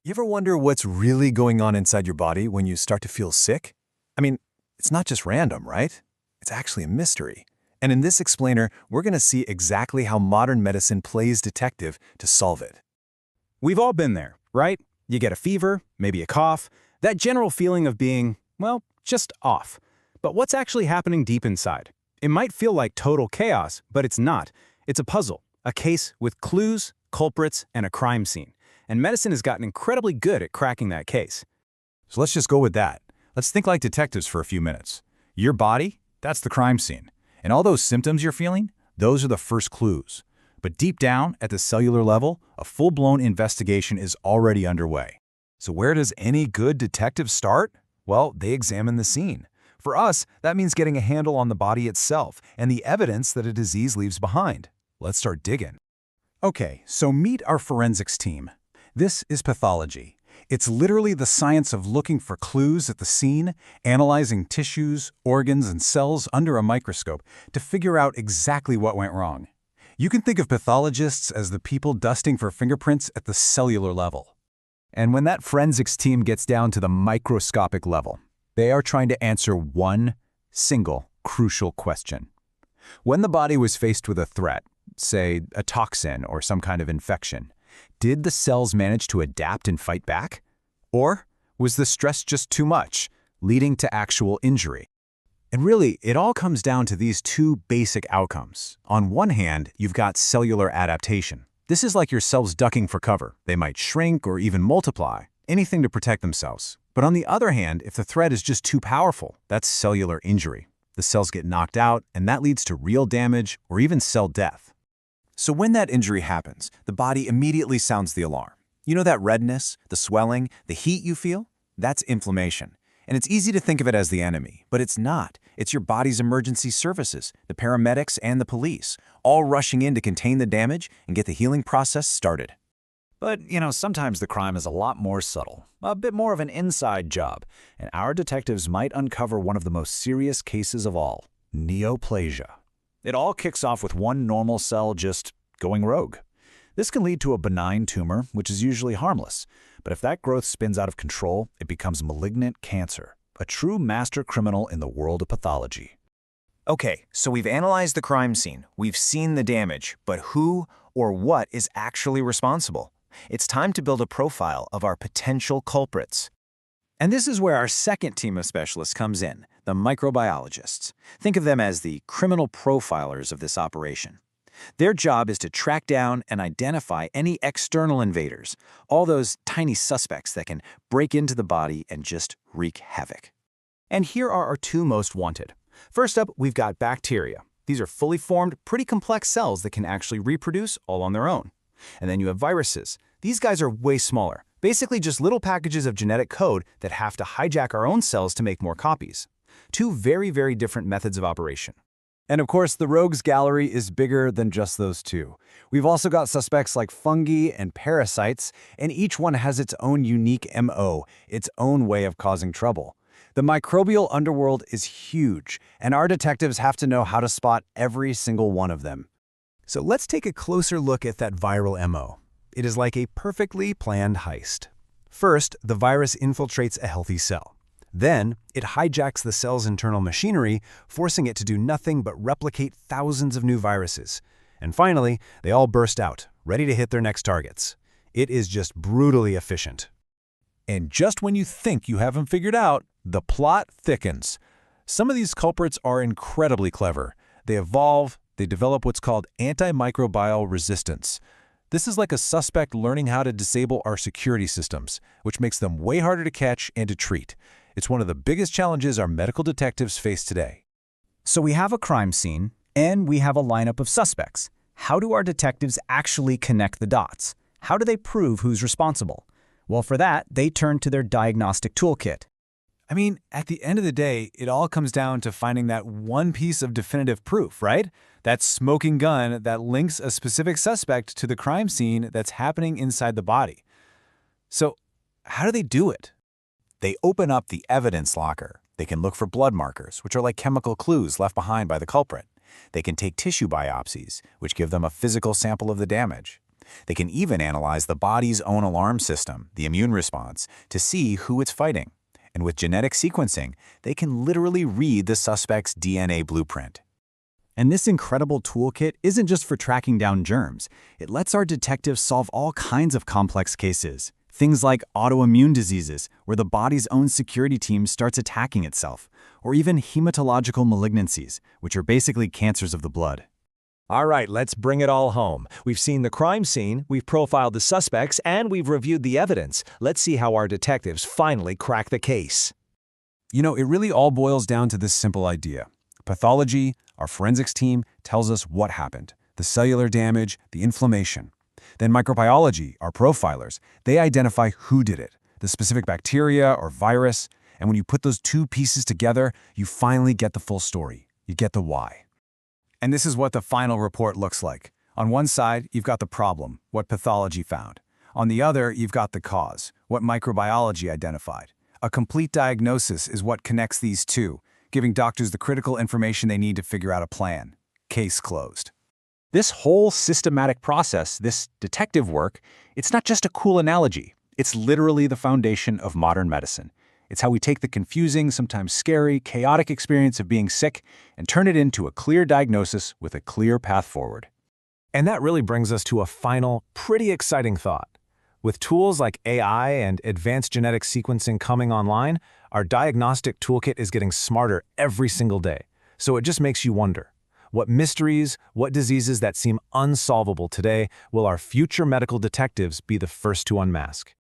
You ever wonder what's really going on inside your body when you start to feel sick? I mean, it's not just random, right? It's actually a mystery. And in this explainer, we're going to see exactly how modern medicine plays detective to solve it. We've all been there, right? You get a fever, maybe a cough, that general feeling of being, well, just off. But what's actually happening deep inside? It might feel like total chaos, but it's not. It's a puzzle, a case with clues, culprits, and a crime scene. And medicine has gotten incredibly good at cracking that case. So let's just go with that. Let's think like detectives for a few minutes. Your body, that's the crime scene. And all those symptoms you're feeling, those are the first clues. But deep down, at the cellular level, a full-blown investigation is already underway. So where does any good detective start? Well, they examine the scene. For us, that means getting a handle on the body itself and the evidence that a disease leaves behind. Let's start digging. Okay, so meet our forensics team. This is pathology. It's literally the science of looking for clues at the scene, analyzing tissues, organs, and cells under a microscope to figure out exactly what went wrong. You can think of pathologists as the people dusting for fingerprints at the cellular level. And when that forensics team gets down to the microscopic level, they are trying to answer one single crucial question. When the body was faced with a threat, say a toxin or some kind of infection, did the cells manage to adapt and fight back? Or was the stress just too much, leading to actual injury? And really, it all comes down to these two basic outcomes. On one hand, you've got cellular adaptation. This is like your cells ducking for cover. They might shrink or even multiply, anything to protect themselves. But on the other hand, if the threat is just too powerful, that's cellular injury. The cells get knocked out, and that leads to real damage or even cell death. So when that injury happens, the body immediately sounds the alarm. You know that redness, the swelling, the heat you feel? That's inflammation. And it's easy to think of it as the enemy, but it's not. It's your body's emergency services, the paramedics and the police, all rushing in to contain the damage and get the healing process started. But, sometimes the crime is a lot more subtle, a bit more of an inside job, and our detectives might uncover one of the most serious cases of all, neoplasia. It all kicks off with one normal cell just going rogue. This can lead to a benign tumor, which is usually harmless, but if that growth spins out of control, it becomes malignant cancer, a true master criminal in the world of pathology. Okay, so we've analyzed the crime scene, we've seen the damage, but who or what is actually responsible? It's time to build a profile of our potential culprits. And this is where our second team of specialists comes in, the microbiologists. Think of them as the criminal profilers of this operation. Their job is to track down and identify any external invaders, all those tiny suspects that can break into the body and just wreak havoc. And here are our two most wanted. First up, we've got bacteria. These are fully formed, pretty complex cells that can actually reproduce all on their own. And then you have viruses. These guys are way smaller, basically just little packages of genetic code that have to hijack our own cells to make more copies. Two very, very different methods of operation. And of course, the rogues gallery is bigger than just those two. We've also got suspects like fungi and parasites, and each one has its own unique MO, its own way of causing trouble. The microbial underworld is huge, and our detectives have to know how to spot every single one of them. So let's take a closer look at that viral MO. It is like a perfectly planned heist. First, the virus infiltrates a healthy cell. Then, it hijacks the cell's internal machinery, forcing it to do nothing but replicate thousands of new viruses. And finally, they all burst out, ready to hit their next targets. It is just brutally efficient. And just when you think you have them figured out, the plot thickens. Some of these culprits are incredibly clever. They evolve, they develop what's called antimicrobial resistance. This is like a suspect learning how to disable our security systems, which makes them way harder to catch and to treat. It's one of the biggest challenges our medical detectives face today. So we have a crime scene, and we have a lineup of suspects. How do our detectives actually connect the dots? How do they prove who's responsible? Well, for that, they turn to their diagnostic toolkit. I mean, at the end of the day, it all comes down to finding that one piece of definitive proof, right? That smoking gun that links a specific suspect to the crime scene that's happening inside the body. So, how do they do it? They open up the evidence locker. They can look for blood markers, which are like chemical clues left behind by the culprit. They can take tissue biopsies, which give them a physical sample of the damage. They can even analyze the body's own alarm system, the immune response, to see who it's fighting. And with genetic sequencing, they can literally read the suspect's DNA blueprint. And this incredible toolkit isn't just for tracking down germs. It lets our detectives solve all kinds of complex cases. Things like autoimmune diseases, where the body's own security team starts attacking itself, or even hematological malignancies, which are basically cancers of the blood. All right, let's bring it all home. We've seen the crime scene, we've profiled the suspects, and we've reviewed the evidence. Let's see how our detectives finally crack the case. You know, it really all boils down to this simple idea. Pathology, our forensics team, tells us what happened, the cellular damage, the inflammation. Then microbiology, our profilers, they identify who did it, the specific bacteria or virus, and when you put those two pieces together, you finally get the full story. You get the why. And this is what the final report looks like. On one side, you've got the problem, what pathology found. On the other, you've got the cause, what microbiology identified. A complete diagnosis is what connects these two, giving doctors the critical information they need to figure out a plan. Case closed. This whole systematic process, this detective work, it's not just a cool analogy. It's literally the foundation of modern medicine. It's how we take the confusing, sometimes scary, chaotic experience of being sick and turn it into a clear diagnosis with a clear path forward. And that really brings us to a final, pretty exciting thought. With tools like AI and advanced genetic sequencing coming online, our diagnostic toolkit is getting smarter every single day. So it just makes you wonder, what mysteries, what diseases that seem unsolvable today will our future medical detectives be the first to unmask?